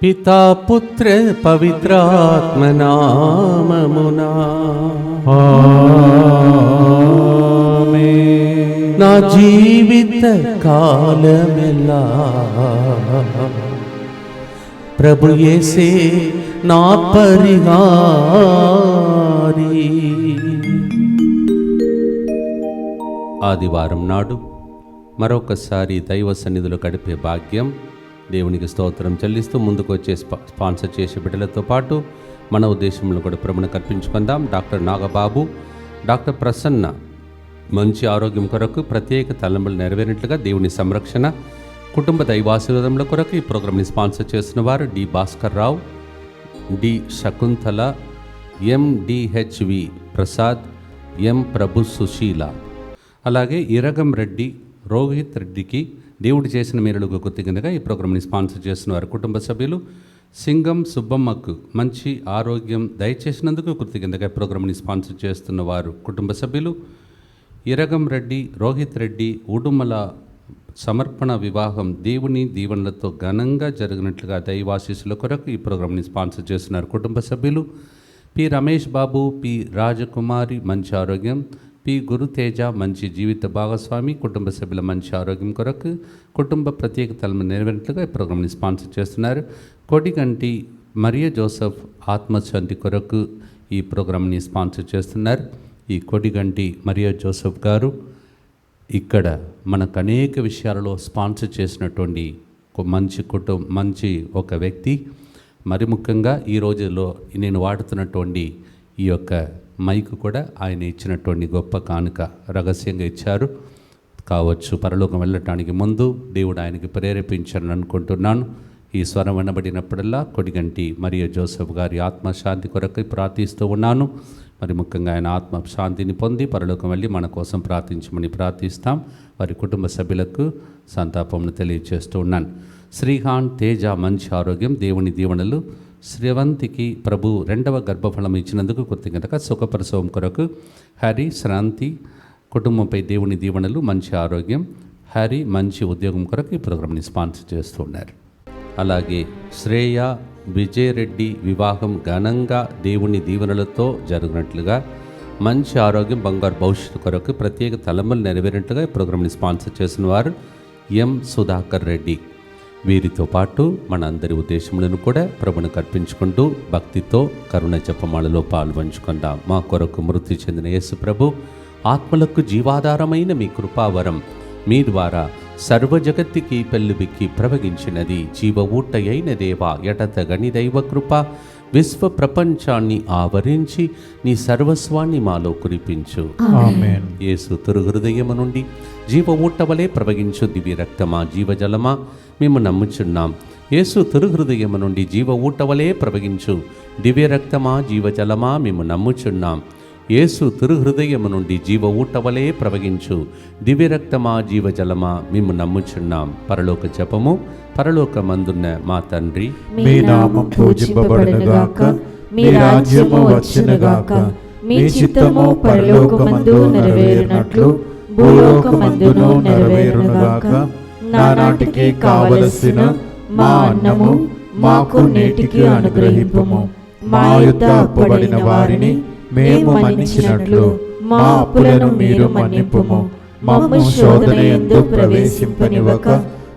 పితా పుత్ర పవిత్రాత్మ నామమునా ఆమేన్. నా జీవిత కాలమెల్లా ప్రభు యేసే నా పరిహారి. ఆదివారం నాడు మరొకసారి దైవ సన్నిధిలో గడిపే భాగ్యం, దేవునికి స్తోత్రం చెల్లిస్తూ ముందుకు వచ్చే స్పాన్సర్ చేసే బిడ్డలతో పాటు మన ఉద్దేశంలో కూడా ప్రభువును కల్పించుకుందాం. డాక్టర్ నాగబాబు, డాక్టర్ ప్రసన్న మంచి ఆరోగ్యం కొరకు ప్రత్యేక తలంబులు నెరవేరినట్లుగా దేవుని సంరక్షణ, కుటుంబ దైవాశీర్వాదముల కొరకు ఈ ప్రోగ్రాంని స్పాన్సర్ చేసిన వారు డి భాస్కర్ రావు, డి శకుంతల, ఎండిహెచ్వి ప్రసాద్, ఎం ప్రభు సుశీల, అలాగే ఇరగం రెడ్డి, రోహిత్ రెడ్డికి దేవుడు చేసిన మేలులకు కృతజ్ఞతగా ఈ ప్రోగ్రాంని స్పాన్సర్ చేసిన వారు కుటుంబ సభ్యులు. సింగం సుబ్బమ్మకు మంచి ఆరోగ్యం దయచేసినందుకు కృతజ్ఞతగా ఈ ప్రోగ్రాంని స్పాన్సర్ చేస్తున్న వారు కుటుంబ సభ్యులు. ఇరగం రెడ్డి, రోహిత్ రెడ్డి ఉడుమల సమర్పణ వివాహం దేవుని దీవెనలతో ఘనంగా జరిగినట్లుగా దైవాశీస్సుల కొరకు ఈ ప్రోగ్రాంని స్పాన్సర్ చేస్తున్నారు కుటుంబ సభ్యులు. పి రమేష్ బాబు, పి రాజకుమారి మంచి ఆరోగ్యం, పి గురుతేజ మంచి జీవిత భాగస్వామి, కుటుంబ సభ్యుల మంచి ఆరోగ్యం కొరకు కుటుంబ ప్రత్యేకతలను నెరవేరినట్లుగా ఈ ప్రోగ్రాంని స్పాన్సర్ చేస్తున్నారు. కొడిగంటి మరియ జోసెఫ్ ఆత్మశాంతి కొరకు ఈ ప్రోగ్రాంని స్పాన్సర్ చేస్తున్నారు. ఈ కొడిగంటి మరియ జోసెఫ్ గారు ఇక్కడ మనకు అనేక విషయాలలో స్పాన్సర్ చేసినటువంటి మంచి ఒక వ్యక్తి. మరి ముఖ్యంగా ఈ రోజుల్లో నేను వాడుతున్నటువంటి ఈ యొక్క మైక్ కూడా ఆయన ఇచ్చినటువంటి గొప్ప కానుక, రహస్యంగా ఇచ్చారు కావచ్చు. పరలోకం వెళ్ళటానికి ముందు దేవుడు ఆయనకి ప్రేరేపించాలని అనుకుంటున్నాను. ఈ స్వరం వినబడినప్పుడల్లా కొడిగంటి మరియ జోసెఫ్ గారి ఆత్మశాంతి కొరకు ప్రార్థిస్తూ ఉన్నాను. మరి ముఖ్యంగా ఆయన ఆత్మశాంతిని పొంది పరలోకం వెళ్ళి మన కోసం ప్రార్థించమని ప్రార్థిస్తాం. వారి కుటుంబ సభ్యులకు సంతాపంను తెలియజేస్తూ ఉన్నాను. శ్రీహాన్ తేజ మంచి ఆరోగ్యం, దేవుని దీవెనలు. శ్రీవంతికి ప్రభు 2వ గర్భఫలం ఇచ్చినందుకు కృతజ్ఞతగా సుఖప్రసవం కొరకు హ్యారీ శ్రాంతి కుటుంబంపై దేవుని దీవెనలు, మంచి ఆరోగ్యం. హ్యారీ మంచి ఉద్యోగం కొరకు ఈ ప్రోగ్రాంని స్పాన్సర్ చేస్తూ ఉన్నారు. అలాగే శ్రేయ విజయరెడ్డి వివాహం ఘనంగా దేవుని దీవెనలతో జరిగినట్లుగా, మంచి ఆరోగ్యం, బంగారు భవిష్యత్తు కొరకు ప్రత్యేక తలంబులు నెరవేరినట్లుగా ఈ ప్రోగ్రాంని స్పాన్సర్ చేసిన వారు ఎం సుధాకర్ రెడ్డి. వీరితో పాటు మన అందరి ఉద్దేశములను కూడా ప్రభుని కల్పించుకుంటూ భక్తితో కరుణ జపమాలలో పాల్పంచుకుందాం. మా కొరకు మృతి చెందిన యేసు ప్రభు ఆత్మలకు జీవాధారమైన మీ కృపావరం మీ ద్వారా సర్వజగత్తికి పెళ్ళుబిక్కి ప్రవగించినది. జీవ ఊటయైన దేవా, ఎటత గని దైవ కృప విశ్వ ప్రపంచాన్ని ఆవరించి నీ సర్వస్వాన్ని మాలో కురిపించు. ఆమేన్. యేసు తిరు హృదయము నుండి జీవ ఊటవలే ప్రవగించు దివ్య రక్తమా, జీవజలమా మేము నమ్ముచున్నాం. యేసు తిరు హృదయము నుండి జీవ ఊటవలే ప్రవగించు దివ్య రక్తమా, జీవజలమా మేము నమ్ముచున్నాం. యేసు తిరు హృదయము నుండి జీవ ఊటవలే ప్రవగించు దివ్య రక్తమా, జీవజలమా మేము నమ్ముచున్నాం. పరలోక జపము. పరలోకమందున్న మా తండ్రి, మీ నామం పూజింపబడునుగాక, మీ రాజ్యము వచ్చునుగాక, మీ చిత్తము పరలోకమందు నెరవేరునట్లు భూలోకమందును నెరవేరునుగాక. నానాటికి కావలసిన మా అన్నము మాకు నేటికి అనుగ్రహింపుము. మా యొద్ద అప్పుబడిన వారిని మేము మన్నించినట్లు మా అప్పులను మీరు మన్నింపుము. మమ్ము శోధన యందు ప్రవేశింపనివ్వక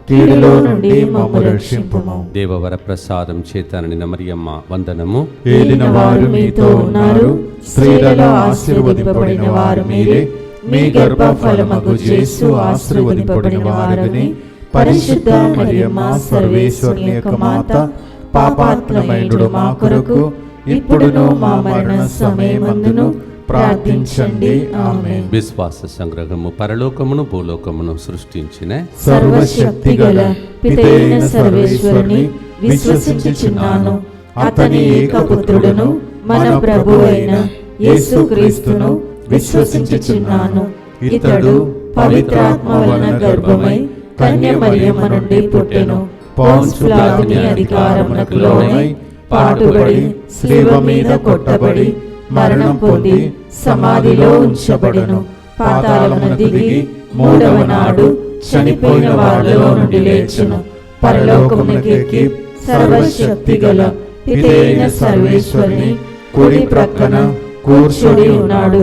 కీడులో నుండి మమ్ము రక్షింపుము. దేవవర ప్రసాదం చేతనని మరియమ్మ వందనము. ఏలిన వారు మీతో ఉన్నారు, స్త్రీలలో ఆశీర్వదింపబడిన వారు మీరే. మీ గర్భఫలమగు యేసు ఆశీర్వదింపబడిన వారని. పరిశుద్ధ మరియమ్మ సర్వేశ్వరుని యొక్క మాత, పాపాత్ములమైనడు మా కొరకు ఇప్పుడును మా మరణ సమయమందును ప్రార్థించండి. ఆమేన్. విశ్వాస సంగ్రహము. పరలోకమును భూలోకమును సృష్టించిన సర్వశక్తి గల పితైన సర్వేశ్వరుని విశ్వసించుచున్నాను. అతని ఏకపుత్రుడును మన ప్రభు అయిన యేసుక్రీస్తును విశ్వసించుచున్నాను. ఇతడు పవిత్రాత్మ వలన గర్భమై కన్య మరియమ్మ నుండి పుట్టెను. పౌంసు పిలాతుని అధికారమునకు లోనై పాటుబడి శిలువ మీద కొట్టబడి మరణం పొంది సమాధిలో ఉంచబడెను. పాతాళమున దిగి మూడవ నాడు చనిపోయిన వారిలో నుండి లేచెను. పరలోకమునకెక్కి సర్వశక్తిగల పితైన సర్వేశ్వరుని కుడి ప్రక్కన కూర్చొని ఉన్నాడు.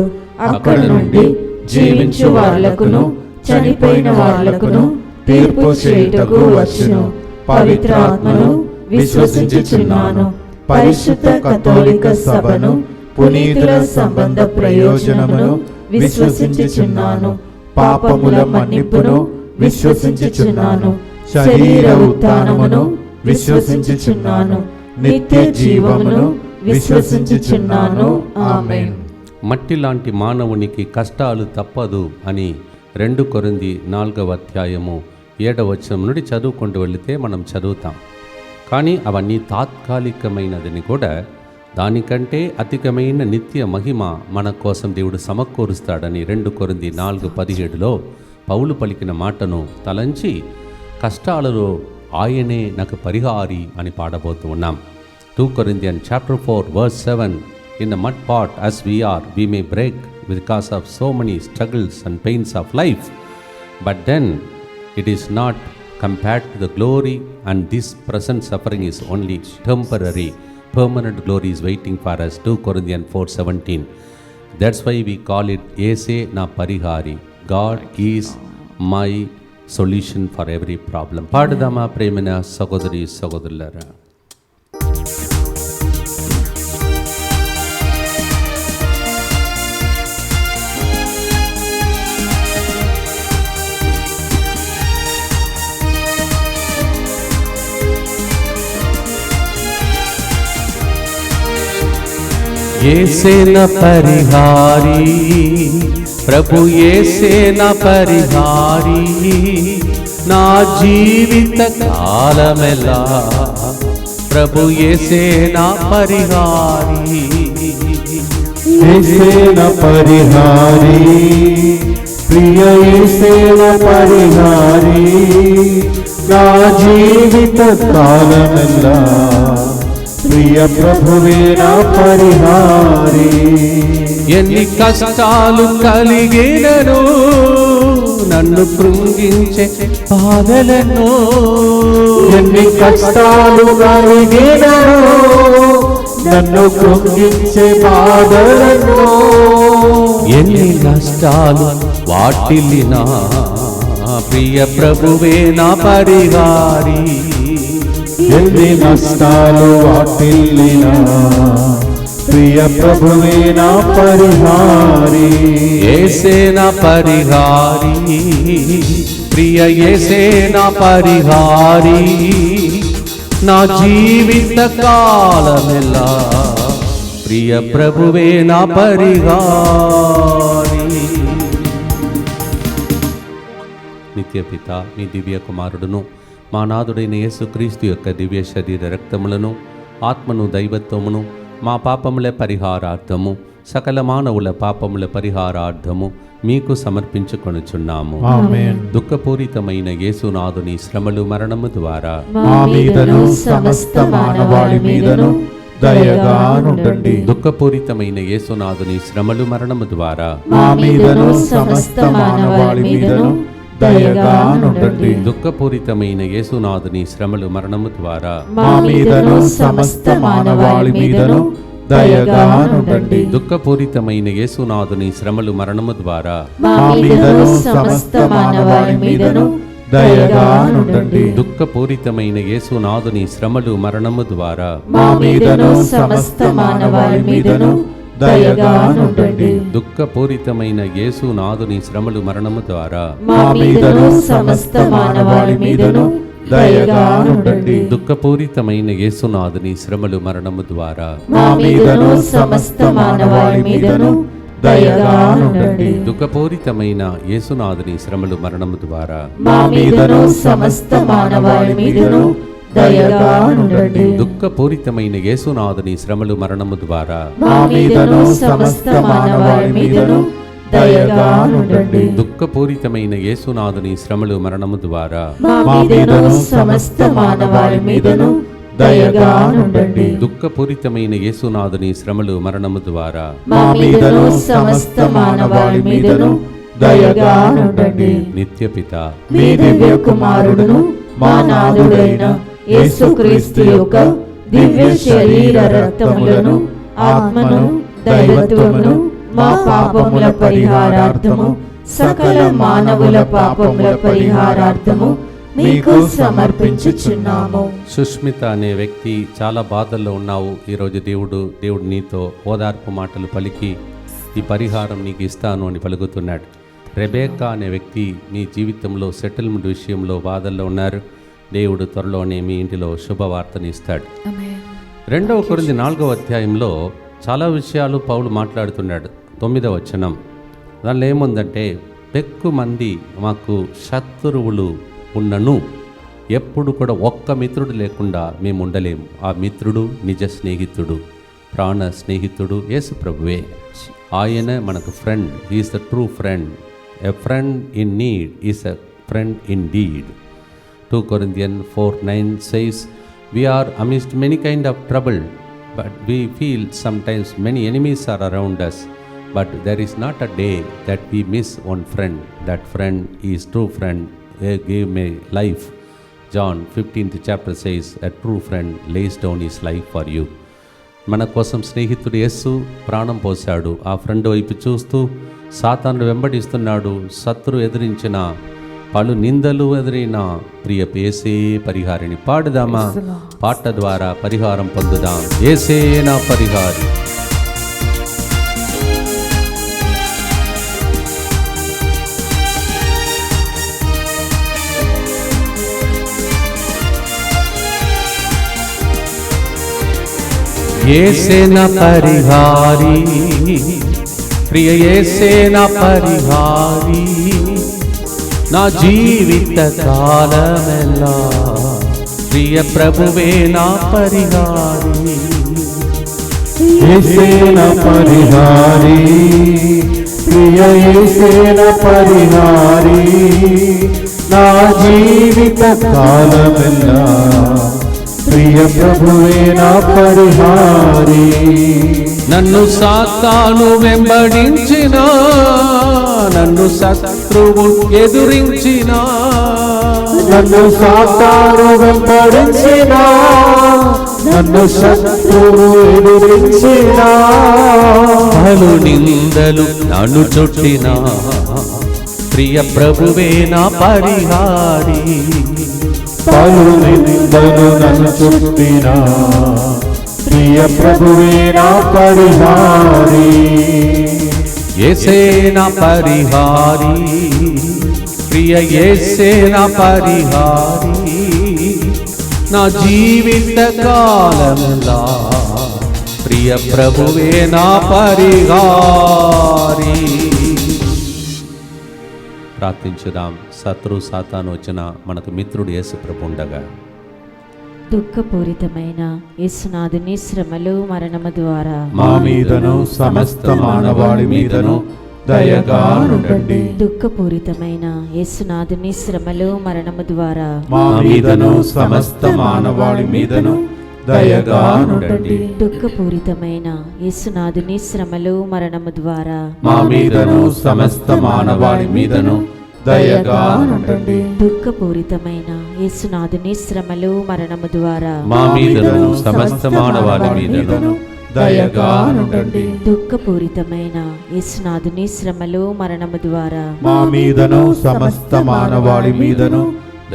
అక్కడ నుండి జీవించు వాళ్లకును చనిపోయిన వాళ్లకును తీర్పు చేయుటకు వచ్చును. పవిత్ర ఆత్మను విశ్వసించుచున్నాను. పరిశుద్ధ కథోలిక సభను, పునీతుల సంబంధ ప్రయోజనమును విశ్వసించుచున్నాను. పాపముల మన్నిపును విశ్వసించుచున్నాను. శరీర ఉత్థానమును విశ్వసించుచున్నాను. నిత్య జీవమును విశ్వసించుచున్నాను. ఆమేన్. మట్టి లాంటి మానవునికి కష్టాలు తప్పదు అని 2 కొరింథీ 4:7 నుండి చదువుకుంటూ వెళితే మనం చదువుతాం. కానీ అవన్నీ తాత్కాలికమైనదని కూడా, దానికంటే అధికమైన నిత్య మహిమ మన కోసం దేవుడు సమకూరుస్తాడని 2 కొరింథీ 4:17 పౌలు పలికిన మాటను తలంచి కష్టాలలో ఆయనే నాకు పరిహారి అని పాడబోతూ ఉన్నాం. 2 Corinthians chapter 4:7 In the mud pot as we are, we may break because of so many struggles and pains of life, but then it is not compared to the glory, and this present suffering is only temporary. Permanent glory is waiting for us. 2 Corinthians 4:17. That's why we call it Ese na Parihari. God is my solution for every problem. పాడదామా ప్రేమైన సహోదరి సహోదరులారా? యేసే నా పరిహారి, ప్రభు యేసే నా పరిహారి, నా జీవిత కాలమెల్లా ప్రభు యేసే నా పరిహారి. యేసే నా పరిహారి, ప్రియ యేసే నా పరిహారి, నా జీవిత కాలమెల్లా ప్రియ ప్రభువే నా పరిహారి. ఎన్ని కష్టాలు కలిగినను, నన్ను కృంగించే బాధలను, ఎన్ని కష్టాలు కలిగినను, నన్ను కృంగించే బాధలను, ఎన్ని నష్టాలు వాటిల్లినా ప్రియ ప్రభువే నా పరిహారి. ఎన్ని నష్టాలు వాటిల్లినా ప్రియ ప్రభువే నా పరిహారి. యేసే నా పరిహారి, ప్రియ యేసే నా పరిహారి, నా జీవిత కాలమెల్లా ప్రియ ప్రభువే నా పరిహారి. నిత్య పిత మీ దివ్య కుమారుడును మా నాథుడైన యేసుక్రీస్తు యొక్క దివ్య శరీర రక్తములను, ఆత్మను, దైవత్వమును మా పాపముల పరిహారార్థము, సకల మానవుల పాపముల పరిహారార్థము మీకు సమర్పించుకొనుచున్నాము. ఆమేన్. దుఃఖపూరితమైన యేసునాథుని శ్రమలు మరణము ద్వారా మా మీదను సమస్త మానవాళి మీదను దయగా నుండండి. దుఃఖపూరితమైన యేసునాథుని శ్రమలు మరణము ద్వారా మా మీదను సమస్త మానవాళి మీదను దయగా నుండండి. దుఃఖపూరితమైన యేసునాథుని శ్రమలు మరణము ద్వారా మా మీదను సమస్త మానవాళి మీదను దయగా నుండండి. దుఃఖపూరితమైన యేసునాథుని శ్రమలు మరణము ద్వారా మా మీదను సమస్త మానవాళి మీదను దయగా నుండండి. దుఃఖపూరితమైన యేసునాథుని శ్రమలు మరణము ద్వారా మా మీదను సమస్త మానవాళి మీదను దయగా నుండండి. దుఃఖపూరితమైన యేసునాథుని శ్రమలు మరణము ద్వారా మా మీదను సమస్త మానవాళి మీదను దయగా నుండండి. దుఃఖపూరితమైన యేసునాథుని శ్రమలు మరణము ద్వారా మా మీదను సమస్త మానవాళి మీదను దయగా నుండండి. దుఃఖపూరితమైన యేసునాథుని శ్రమలు మరణము ద్వారా మా మీదను సమస్త మానవాళి మీదను దయగా నుండండి. దుఃఖపూరితమైన యేసునాథుని శ్రమలు మరణము ద్వారా మా మీదను సమస్త మానవాళి మీదను దయగా నుండండి. దుఃఖపూరితమైన యేసునాథుని శ్రమలు మరణము ద్వారా మా మీదను సమస్త మానవాళి మీదను దయగా నుండండి. దుఃఖపూరితమైన యేసునాథుని శ్రమలు మరణము ద్వారా మా మీదను సమస్త మానవాళి మీదను దయగా నుండండి. నిత్యపిత మీ దివ్య కుమారుడును మా నాథుడైన యేసుక్రీస్తు యొక్క దివ్య శరీర రక్తములను, ఆత్మను, దైవత్వమును మా పాపముల పరిహారార్థము, సకల మానవుల పాపముల పరిహారార్థము మీకు సమర్పించుచున్నాము. సుష్మిత అనే వ్యక్తి చాలా బాధల్లో ఉన్నావు. ఈరోజు దేవుడు నీతో ఓదార్పు మాటలు పలికి ఈ పరిహారం నీకు ఇస్తాను అని పలుకుతున్నాడు. రెబేకా అనే వ్యక్తి మీ జీవితంలో సెటిల్మెంట్ విషయంలో బాధల్లో ఉన్నారు. దేవుడు త్వరలోనే మీ ఇంటిలో శుభవార్తని ఇస్తాడు. 2 కొరింథీ 4వ అధ్యాయంలో చాలా విషయాలు పౌలు మాట్లాడుతున్నాడు. 9వ వచనం దానిలో ఏముందంటే, పెక్కు మంది మాకు శత్రువులు ఉన్నను ఎప్పుడు కూడా ఒక్క మిత్రుడు లేకుండా మేము ఉండలేము. ఆ మిత్రుడు నిజ స్నేహితుడు, ప్రాణ స్నేహితుడు యేసు ప్రభువే. ఆయన మనకు friend. Is the true friend. A friend in need is a friend in deed. 2 Corinthians 4:9 says, we are amidst many kind of trouble, but we feel sometimes many enemies are around us, but there is not a day that we miss one friend. That friend is true friend. They gave me life. John 15th chapter says, a true friend lays down his life for you. మన కోసం స్నేహితుడు యేసు ప్రాణం పోశాడు. ఆ friend వైపు చూస్తూ సాతాను వెంబడిస్తున్నాడు. శత్రు ఎదిరించిన పలు నిందలు ఎదురైన ప్రియ యేసే పరిహారిని పాడుదామా? పాట ద్వారా పరిహారం పొందుదాం. యేసే నా పరిహారి. యేసే నా పరిహారి, ప్రియ యేసే నా పరిహారి, నా జీవిత కాలమెల్లా ప్రియ ప్రభువే నా పరిహారి. యేసే నా పరిహారి, ప్రియ యేసే నా పరిహారి, నా జీవిత కాలమెల్లా ప్రియ ప్రభువే నా పరిహారి. నన్ను సాతాను వెంబడించిన, నన్ను శత్రువు ఎదురించిన, నన్ను సాతాను వెంబడించిన, నన్ను శత్రువు ఎదురించిన, పలు నిందలు నన్ను చుట్టిన ప్రియ ప్రభువే నా పరిహారి. పలు నిందలు నన్ను చుట్టిన ప్రియ ప్రభువే నా పరిహారి. యేసే నా పరిహారి, ప్రియ యేసే నా పరిహారి, నా జీవిత కాలములా ప్రియ ప్రభువే నా పరిహారి. ప్రార్థించుదాం. శత్రు సాతాను వచ్చిన మనకు మిత్రుడు యేసు ప్రభు ఉండగా, దుఃఖపూరితమైన యేసునాథుని శ్రమలు మరణము ద్వారా మా మీదను సమస్త మానవాళి మీదను దయగా నుండండి. దుఃఖపూరితమైన యేసునాథుని శ్రమలు మరణము ద్వారా మా మీదను సమస్త మానవాళి మీదను దయగా నుండండి. దుఃఖపూరితమైన యేసునాథుని శ్రమలు మరణము ద్వారా మా మీదను సమస్త మానవాళి మీదను దయగా నుండండి. దుఃఖపూరితమైన యేసునాథుని శ్రమలు మరణము ద్వారా మా మీదను సమస్త మానవాళి మీదను దయగా నుండండి. దుఃఖపూరితమైన యేసునాథుని శ్రమలు మరణము ద్వారా మా మీదను సమస్త మానవాళి మీదను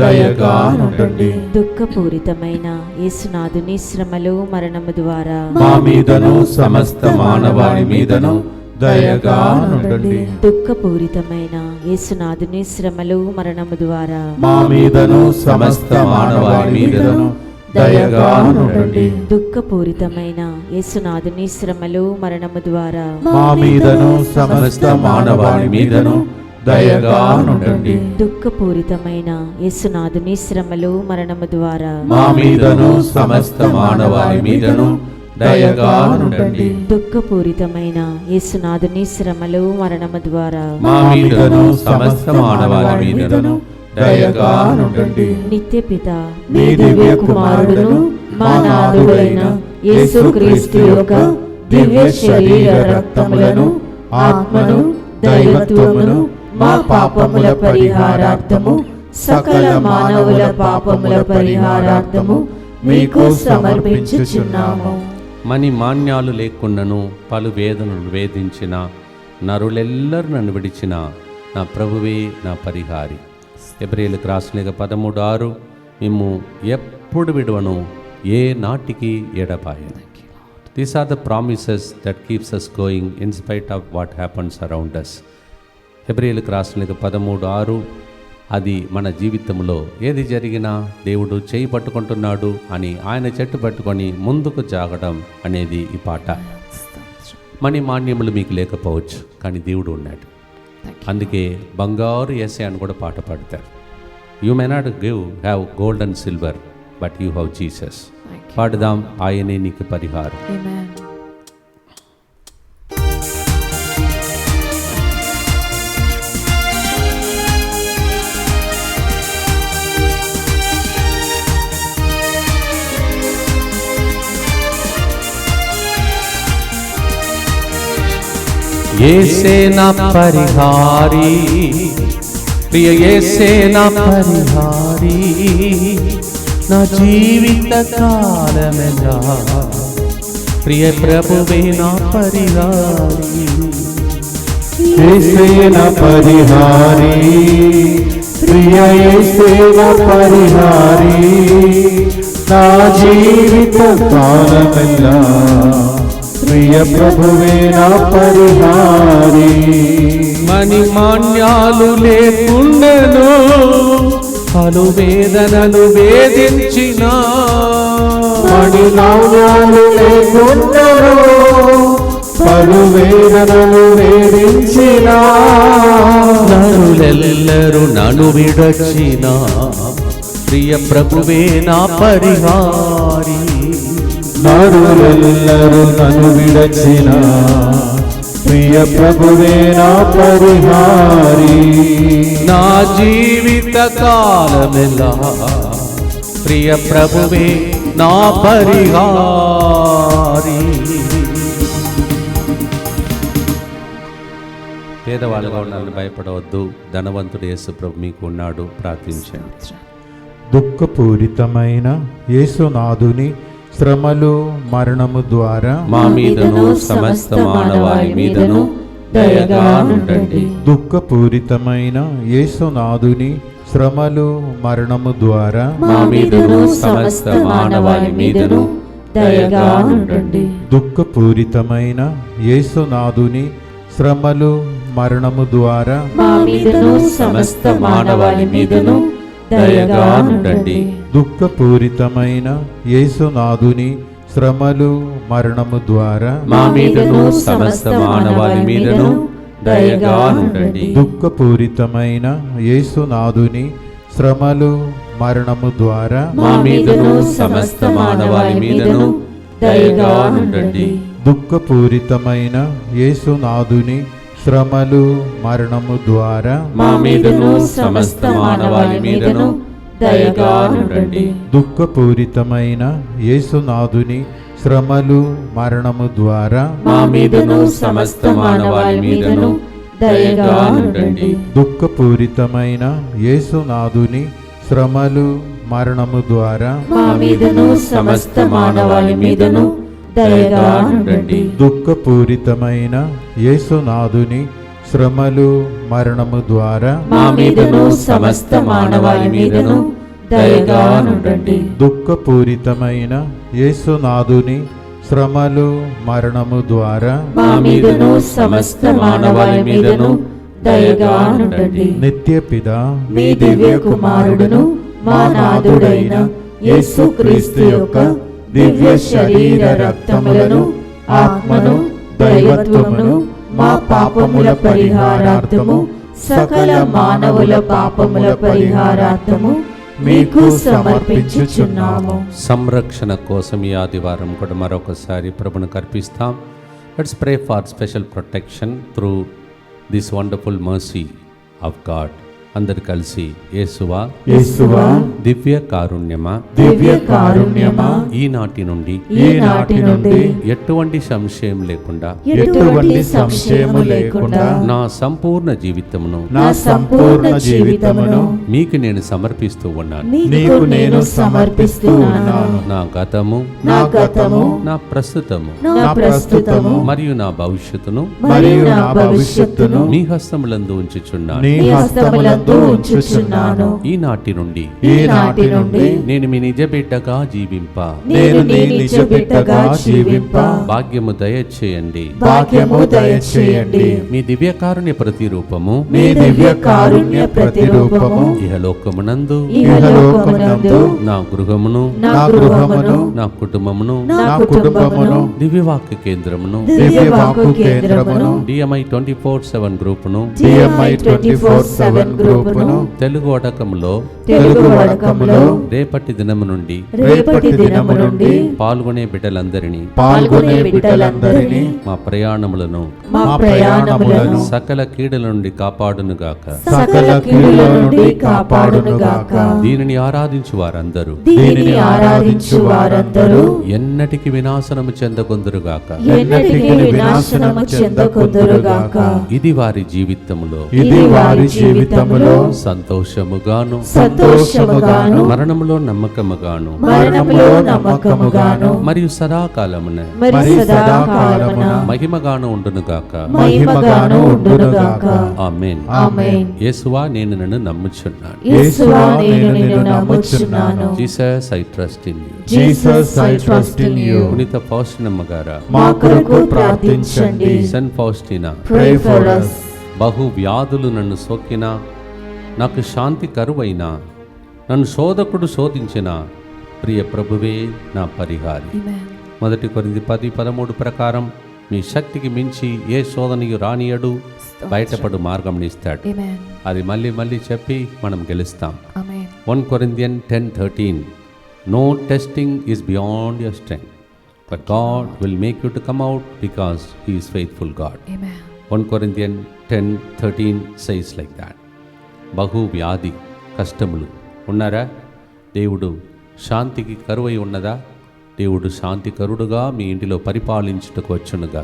దయగా నుండండి. దుఃఖపూరితమైన యేసునాథుని శ్రమలు మరణము ద్వారా మా మీదను సమస్త మానవాళి మీదను దయగా నుండండి. దుఃఖపూరితమైన యేసునాథుని శ్రమలు మరణము ద్వారా మా మీదను సమస్త మానవాళి మీదను దయగా నుండండి. దుఃఖపూరితమైన యేసునాథుని శ్రమలు మరణము ద్వారా మా మీదను సమస్త మానవాళి మీదను దయగా నుండండి. దుఃఖపూరితమైన యేసునాథుని శ్రమలు మరణము ద్వారా మా మీదను సమస్త మానవాళి మీదను దయగా నుండండి. దుఃఖపూరితమైన యేసునాథుని శ్రమలు మరణము ద్వారా మా మీదను సమస్త మానవాళి మీదను దయగా నుండండి. నిత్యపిత మీ దివ్య కుమారుడును మా నాథుడైన యేసుక్రీస్తు యొక్క దివ్య శరీర రక్తములను, ఆత్మను, దైవత్వమును మా పాపముల పరిహారార్థము సకల మానవుల పాపముల పరిహారార్థము మీకు సమర్పించుచున్నాము. మని మాన్యాలు లేకుండాను పలు వేదనలు వేధించిన నరులెల్లరూ నన్ను విడిచిన నా ప్రభువే నా పరిహారి. హెబ్రీయులకు రాసిన 13:6 మేము ఎప్పుడు విడువను, ఏ నాటికి ఎడబాయను. These are the promises that keeps us going in spite of what happens around us. హెబ్రీయులకు రాసిన 13:6 అది మన జీవితంలో ఏది జరిగినా దేవుడు చేయి పట్టుకుంటున్నాడు అని ఆయన చెట్టు పట్టుకొని ముందుకు జాగడం అనేది ఈ పాట. మని మాన్యములు మీకు లేకపోవచ్చు, కానీ దేవుడు ఉన్నాడు. అందుకే బంగారు యేసయ్య అని కూడా పాట పాడతారు. You may not have gold and silver, but you have Jesus. పాడుదాం, ఆయనే నీకు పరిహారం. యేసే నా పరిహారి, ప్రియ యేసే నా పరిహారి, నా జీవిత కాలమెల్లా ప్రియ ప్రభువే నా పరిహారి. యేసే నా పరిహారి, ప్రియ యేసే నా పరిహారి, నా జీవిత కాలమెల్లా ప్రియ ప్రభువే నా పరిహారి. మని మాన్యాలు లేకుండెను పలు వేదనలు వేధించిన, మణి నాణ్యాలు లేకుండెను పలు వేదనలు వేధించిన, నరులెల్లరూ నన్ను విడచిన ప్రియ ప్రభువే నా పరిహారి. నరులెల్లరూ నన్ను విడచిన ప్రియ ప్రభువే నా పరిహారి. నా జీవిత కాలమెల్లా ప్రియ ప్రభువే నా పరిహారి. పేదవాళ్ళగా ఉండాలని భయపడవద్దు, ధనవంతుడు యేసు ప్రభు మీకు ఉన్నాడు. ప్రార్థించండి. దుఃఖపూరితమైన యేసునాథుని శ్రమలు మరణము ద్వారా మా మీదను సమస్త మానవాళి మీదను దయగా ఉండండి. దుఃఖపూరితమైన యేసునాథుని శ్రమలు మరణము ద్వారా మా మీదను సమస్త మానవాళి మీదను దయగా ఉండండి. దుఃఖపూరితమైన యేసునాథుని శ్రమలు మరణము ద్వారా మా మీదను సమస్త మానవాళి మీదను దయగా ఉండండి. దుఃఖపూరితమైన యేసునాథుని శ్రమలు మరణము ద్వారా మా మీదను సమస్త మానవాళి మీదను దయగా ఉండండి. దుఃఖపూరితమైన యేసునాథుని శ్రమలు మరణము ద్వారా మా మీదను సమస్త మానవాళి మీదను దయగా ఉండండి. దుఃఖపూరితమైన యేసునాథుని శ్రమలు మరణము ద్వారా మా మీదను సమస్త మానవాళి మీదను దయగా ఉండండి. దుఃఖపూరితమైన యేసునాథుని శ్రమలు మరణము ద్వారా మా మీదను సమస్త మానవాళి మీదను దయగా ఉండండి. దుఃఖపూరితమైన యేసునాథుని శ్రమలు మరణము ద్వారా మా మీదను సమస్త మానవాళి మీదను దయగా ఉండండి. దుఃఖపూరితమైన యేసునాథుని శ్రమలు మరణము ద్వారా మా మీదను సమస్త మానవాళి మీదను దయగా ఉండండి. దుఃఖపూరితమైన యేసునాథుని శ్రమలు మరణము ద్వారా మా మీదను సమస్త మానవాళి మీదను దయగా ఉండండి. నిత్యపిత మీ దివ్య కుమారుడును మా నాథుడైన యేసుక్రీస్తు యొక్క దివ్య శరీర రక్తములను ఆత్మను దైవత్వమును మా పాపముల పరిహారార్థము సకల మానవుల పాపముల పరిహారార్థము మీకు సమర్పించుచున్నాము. సంరక్షణ కోసం ఈ ఆదివారం కూడా మరొకసారి ప్రభును కర్పిస్తాం. Let's pray for special protection through this wonderful mercy of God. అందరు కలిసి యేసువా యేసువా దివ్య కారుణ్యమా దివ్య కారుణ్యమా ఈనాటి నుండి ఎటువంటి సంశయం లేకుండా ఎటువంటి సంశయము లేకుండా నా సంపూర్ణ జీవితమును మీకు నేను సమర్పిస్తూ ఉన్నాను. నీకు నేను సమర్పిస్తూ ఉన్నాను. నా గతము నా ప్రస్తుతము మరియు నా భవిష్యత్తును మీ హస్తములందు ఉంచుచున్నాను. ఈనాటి నుండి నేను మీ నిజ బిడ్డగా జీవింప భాగ్యము దయచేయండి. మీ దివ్యకారుణ్య ప్రతిరూపము ఇహలోకమునందు నా గృహమును నా కుటుంబమును దివ్యవాక్య కేంద్రమును DMI 24/7 గ్రూపును తెలుగు వడకములో రేపటి దినము నుండి పాల్గొనే బిడ్డలందరినీ మా ప్రయాణములను సకల కీడుల నుండి కాపాడునుగాక. దీనిని ఆరాధించు వారందరూ ఎన్నటికి వినాశనము చెందకొందురుగాక. ఇది వారి జీవితములో సంతోషముగాను మరణములో నమ్మకముగాను మరియు సదాకాలమున మహిమగాను ఉండునుగాక. ఆమేన్. యేసువా నేను నిన్ను నమ్ముచున్నాను. Jesus I trust in you. పునీత ఫౌస్టినమ్మ గారా మా కొరకు ప్రార్థించండి. సెయింట్ ఫౌస్టినా బహు వ్యాధులు నన్ను సోకినా నాకు శాంతి కరువైనా నన్ను శోధకుడు శోధించిన ప్రియ ప్రభువే నా పరిహారి. 1 కొరింథీ 10:13 ప్రకారం మీ శక్తికి మించి ఏ శోధనయు రానియడు, బయటపడు మార్గం ఇస్తాడు. అది మళ్ళీ మళ్ళీ చెప్పి మనం గెలుస్తాం. 1 Corinthians 10:13 No testing is beyond your strength, but God will make you to come out because He is faithful God. 1 Corinthians 10:13 says like that. బహు వ్యాధి కష్టములు ఉన్నారా? దేవుడు శాంతికి కరువై ఉన్నదా? దేవుడు శాంతికరుడుగా మీ ఇంటిలో పరిపాలించుటకు వచ్చునుగా.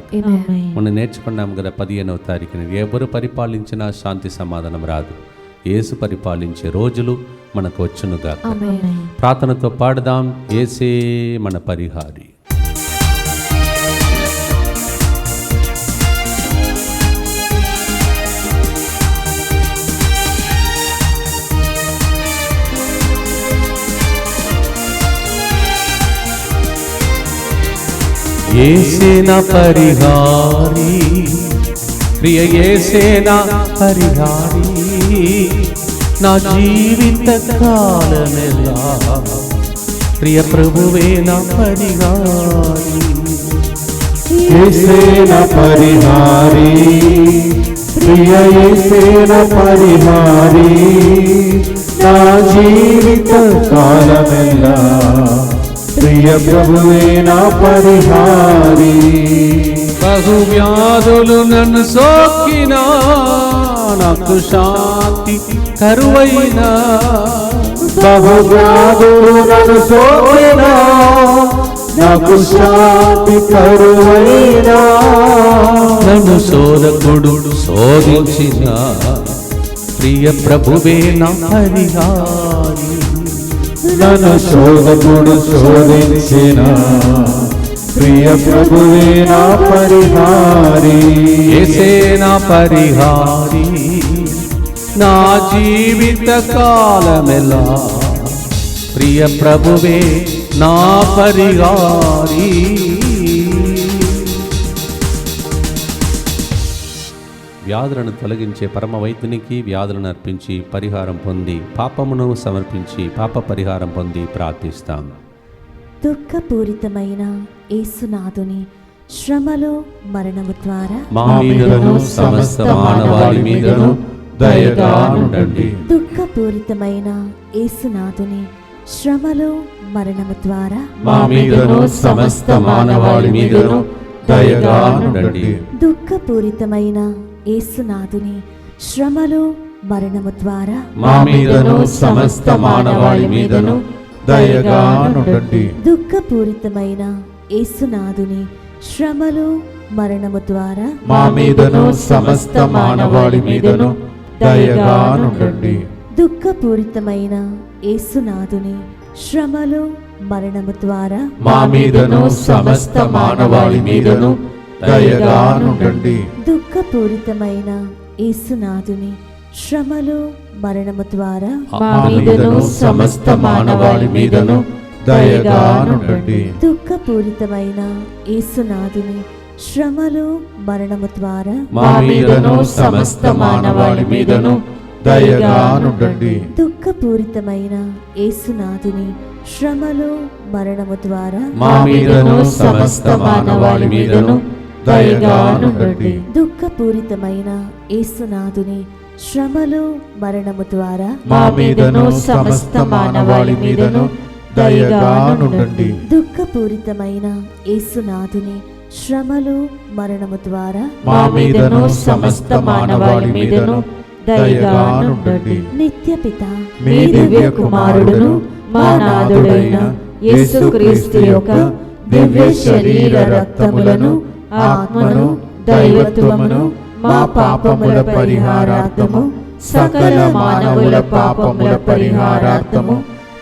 మనం నేర్చుకున్నాం కదా 15వ తారీఖున ఎవరు పరిపాలించినా శాంతి సమాధానం రాదు. యేసు పరిపాలించే రోజులు మనకు వచ్చునుగా. ప్రార్థనతో పాడదాం. యేసే మన పరిహారి. యేసే నా పరిహారి, ప్రియ యేసే నా పరిహారి, నా జీవిత కాలమెల్లా ప్రియ ప్రభువే నా పరిహారి. యేసే నా పరిహారి, ప్రియ యేసే నా పరిహారి, నా జీవిత కాలమెల్లా ప్రియ ప్రభువే నా పరిహారి. బహు వ్యాధులు నన్ను సోకినా నాకు శాంతి కరువైనా, బహు వ్యాధులు నన్ను సోకినా నాకు శాంతి కరువైనా, నన్ను శోధకుడు శోధించిన ప్రియ ప్రభువే నా పరిహారి. నన్ను శోధకుడు శోధించిన ప్రియ ప్రభువే నా పరిహారి. యేసే నా పరిహారి, నా జీవిత కాలమెల్లా ప్రియ ప్రభువే నా పరిహారి. వ్యాధులను తొలగించే పరమ వైద్యునికి వ్యాధులను అర్పించి పరిహారం పొంది పాపమును సమర్పించి పాప పరిహారం పొంది ప్రార్థిస్తాం. దుఃఖపూరితమైన యేసునాథుని శ్రమలో మరణము ద్వారా మా మీదను సమస్త మానవాళి మీదను దయగా ఉండండి. దుఃఖపూరితమైన యేసునాథుని శ్రమలో మరణము ద్వారా మా మీదను సమస్త మానవాళి మీదను దయగా ఉండండి. దుఃఖపూరితమైన యేసునాథుని శ్రమలో మరణము ద్వారా మా మీదను సమస్త మానవాళి మీదను దయగా నుండండి. దుఃఖపూరితమైన యేసునాథుని శ్రమలు మరణము ద్వారా మా మీదను సమస్త మానవాళి మీదను దయగా నుండండి. దుఃఖపూరితమైన యేసునాథుని శ్రమలు మరణము ద్వారా మా మీదను సమస్త మానవాళి మీదను దయగా నుండండి. దుఃఖపూరితమైన యేసునాథుని శ్రమలు మరణము ద్వారా మా మీదను సమస్త మానవాళి మీదను దయగా నుండండి. దుఃఖపూరితమైన యేసునాథుని శ్రమలు మరణము ద్వారా మా మీదను సమస్త మానవాళి మీదను దయగా నుండండి. దుఃఖపూరితమైన యేసునాథుని శ్రమలు మరణము ద్వారా మా మీదను సమస్త మానవాళి మీదను దయగా నుండండి. దుఃఖపూరితమైన యేసునాథుని శ్రమలు మరణము ద్వారా మా మీదను సమస్త మానవాళి మీదను దయగా నుండండి. దుఃఖపూరితమైన యేసునాథుని శ్రమలు మరణము ద్వారా మా మీదను సమస్త మానవాళి మీదను దయగా నుండండి. నిత్యపిత మీ దివ్య కుమారుడును మా నాథుడైన యేసుక్రీస్తు యొక్క దివ్య శరీర రక్తములను ఆత్మను దైవత్వమును మా పాపముల పరిహారార్థము సకల మానవుల పాపముల పరిహారార్థము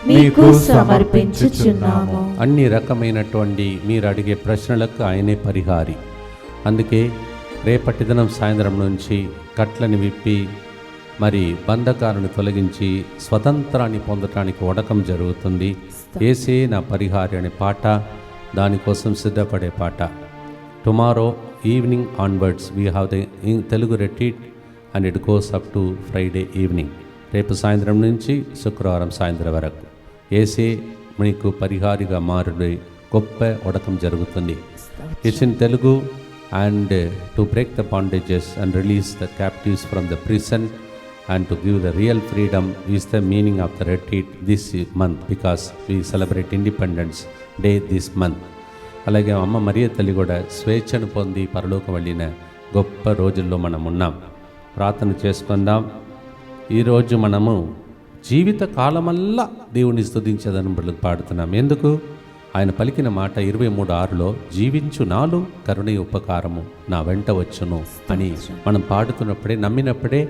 మీకు సమర్పించుచున్నాము. అన్ని రకమైనటువంటి మీరు అడిగే ప్రశ్నలకు ఆయనే పరిహారి. అందుకే రేపటి దినం సాయంత్రం నుంచి కట్లని విప్పి మరి బంధకాలను తొలగించి స్వతంత్రాన్ని పొందటానికి వడకం జరుగుతుంది. ఏసే నా పరిహారి అనే పాట, దానికోసం సిద్ధపడే పాట. Tomorrow evening onwards we have the Telugu retreat and it goes up to Friday evening. రేపు సాయంత్రం నుంచి శుక్రవారం సాయంత్రం వరకు ఏసే మీకు పరిహారిగా మారుడే గొప్ప వడకం జరుగుతుంది. It's in Telugu and to break the bondages and release the captives from the prison and to give the real freedom is the meaning of the retreat this month, because we celebrate Independence Day this month. అలాగే అమ్మ మరియ తల్లి కూడా స్వేచ్ఛను పొంది పరలోకం వెళ్ళిన గొప్ప రోజుల్లో మనం ఉన్నాం. ప్రార్థన చేసుకుందాం. ఈరోజు మనము జీవిత కాలమల్లా దేవుని స్తుతించేదని పాడుతున్నాం. ఎందుకు? ఆయన పలికిన మాట 23:6లో జీవించు నాలు కరుణ ఉపకారము నా వెంట వచ్చును అని మనం పాడుతున్నప్పుడే, నమ్మినప్పుడే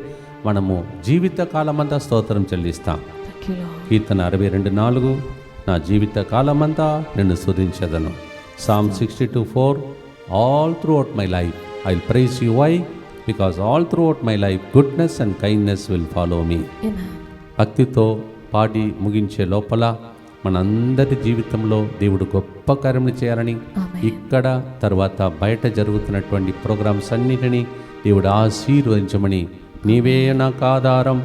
మనము జీవిత కాలమంతా స్తోత్రం చెల్లిస్తాం. కీర్తన 62:4 నా జీవిత కాలమంతా నిన్ను స్తుతించెదను. Psalm 62:4 all throughout my life I'll praise you. Why? Because all throughout my life goodness and kindness will follow me. భక్తితో పాడి ముగించే లోపల మనందరి జీవితంలో దేవుడు గొప్ప కార్యములు చేయాలని, ఇక్కడ తర్వాత బయట జరుగుతున్నటువంటి ప్రోగ్రామ్స్ అన్నిటినీ దేవుడు ఆశీర్వదించమని, నీవే నాకు ఆధారం,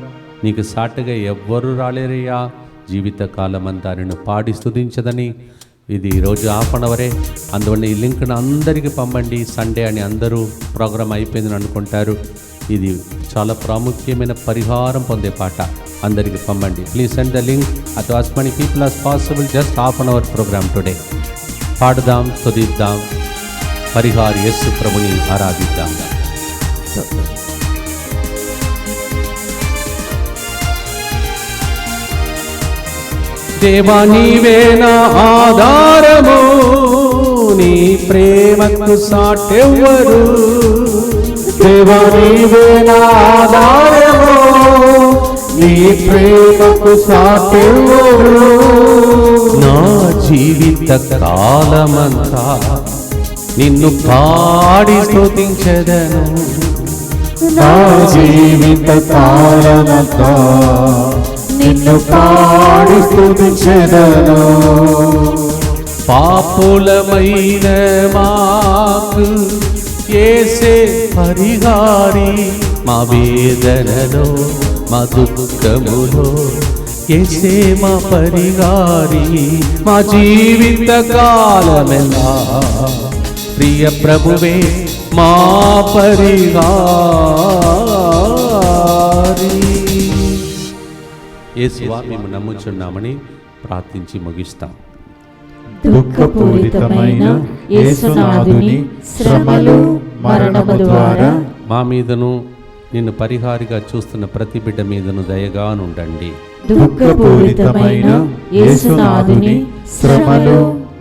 నీకు సాటుగా ఎవ్వరూ రాలేరయ్యా, జీవిత కాలమంతా నేను పాడి స్తుతించదని. ఇది ఈరోజు హాఫ్ అన్ అవరే, అందువల్ల ఈ లింక్ను అందరికీ పంపండి. సండే అని అందరూ ప్రోగ్రామ్ అయిపోయిందని అనుకుంటారు. ఇది చాలా ప్రాముఖ్యమైన పరిహారం పొందే పాట. అందరికీ పంపండి. Please send the link at as many people as possible. Just half an hour program today. పాడుదాం, స్తుతిద్దాం, పరిహారి యేసు ప్రభుని ఆరాధిద్దాం. దేవా నీవే నా ఆధారము, నీ ప్రేమకు సాటెవ్వరు. దేవా నీవే నా ఆధారము, నీ ప్రేమకు సాటెవ్వరు. నా జీవిత కాలమంతా నిన్ను పాడి స్తుతించెదను. నా జీవిత కాలమంతా నిన్ను పాడి స్తుతించెదను. పాపులమైన మాకు యేసే పరిహారి, మా వేదనలో మా దుఃఖములో యేసే మా పరిహారి. మా జీవిత కాలమెల్లా ప్రియ ప్రభువే మా పరిహారి. యేసువా మేము నమ్ముచున్నామని ప్రార్థించి ముగిస్తాం. దుఃఖపూరితమైన యేసునాథుని శ్రమలు మరణము ద్వారా మా మీదను నిన్ను పరిహారిగా చూస్తున్న ప్రతి బిడ్డ మీదను దయగా నుండండి. దుఃఖపూరితమైన యేసునాథుని శ్రమలు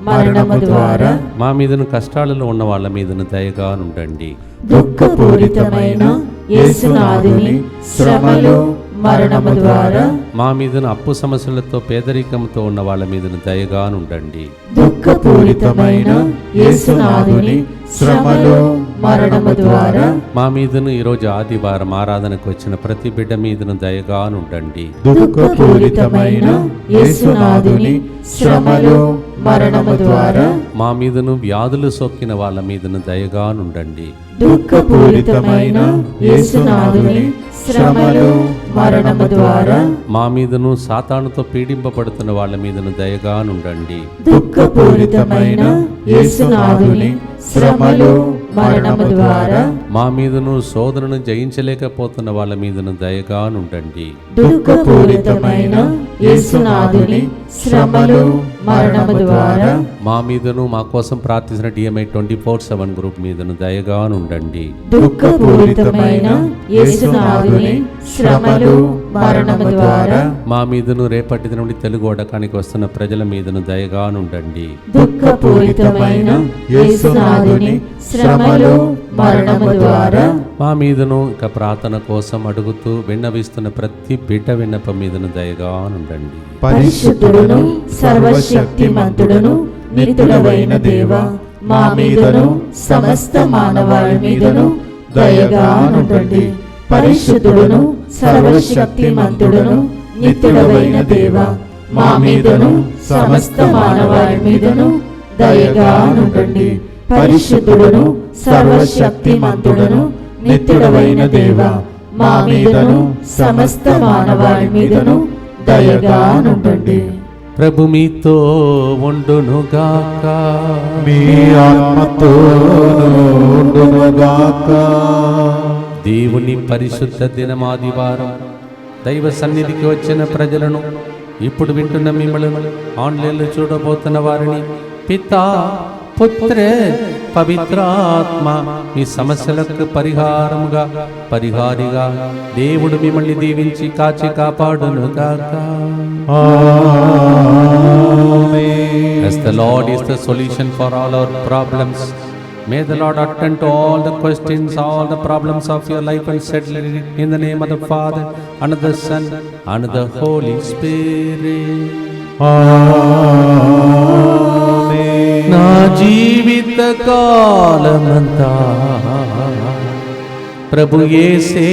మరణము ద్వారా మా మీదను కష్టాలలో ఉన్న వాళ్ళ మీదను దయగా నుండండి. దుఃఖపూరితమైన యేసునాథుని శ్రమలు మరణము ద్వారా మా మీదను అప్పు సమస్యలతో పేదరికంతో ఉన్న వాళ్ళ మీదను దయగా నుండండి. దుఃఖపూరితమైన యేసునాథుని శ్రమలు మరణము ద్వారా మా మీదను ఈరోజు ఆదివారం ఆరాధనకు వచ్చిన ప్రతి బిడ్డ మీదను దయగా నుండండి. దుఃఖపూరితమైన యేసునాథుని శ్రమలు మరణము ద్వారా మా మీదను వ్యాధులు సోకిన వాళ్ళ మీదను దయగా నుండండి. దుఃఖపూరితమైన యేసునాథుని శ్రమలు మరణము ద్వారా మా మీదను సాతానుతో పీడింపబడుతున్న వాళ్ళ మీదను దయగా నుండండి. దుఃఖపూరితమైన యేసునాథుని శ్రమలు మరణము ద్వారా మా మీదను శోధనను జయించలేకపోతున్న వాళ్ళ మీదను దయగా నుండండి. దుఃఖపూరితమైన యేసునాథుని శ్రమలు మరణము ద్వారా మా మీదను మా కోసం ప్రార్థించిన DMI 24/7 గ్రూప్ మీదను దయగా నుండండి. దుఃఖపూరితమైన యేసునాథుని శ్రమలు మరణము ద్వారా మా మీదను రేపటి నుండి తెలుగు వడకానికి వస్తున్న ప్రజల మీదను దయగా నుండండి. దుఃఖపూరితమైన యేసునాథుని శ్రమలు మరణము ద్వారా మా మీదను ఇక ప్రార్థన కోసం అడుగుతూ విన్నవిస్తున్న ప్రతి బిడ్డ విన్నపం మీదను దయగా నుండండి. పరిశుద్ధుడును సర్వశక్తిమంతుడును నిత్యుడవైన దేవా, మా మీదను సమస్త మానవాళి మీదను దయగా నుండండి. పరిశుద్ధుడును సర్వశక్తిమంతుడును నిత్యుడవైన దేవా, మా మీదను సమస్త మానవాళి మీదను దయగా నుండండి. పరిశుద్ధుడును సర్వశక్తిమంతుడును నిత్యుడవైన దేవా, మా మీదను సమస్త మానవాళి మీదను దయగా నుండండి. ప్రభు మీతో ఉండునుగాక, మీ ఆత్మతోను ఉండునుగాక. దేవుని పరిశుద్ధ దినమాదివారం దైవ సన్నిధికి వచ్చిన ప్రజలను, ఇప్పుడు వింటున్న మిమ్మల్ని, ఆన్లైన్లో చూడబోతున్న వారిని పితా పుత్రే పవిత్రాత్మ మీ సమస్యలకు పరిహారిగా దేవుడు మిమ్మల్ని దీవించి కాచి కాపాడునుగాక. As the Lord is the solution for all our problems, may the Lord attend to all the questions, all the problems of your life and settle it in the name of the Father and of the Son and of the Holy Spirit. నా జీవిత కాలమంతా ప్రభు యేసే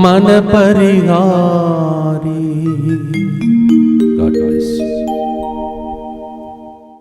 మన పరిహారి.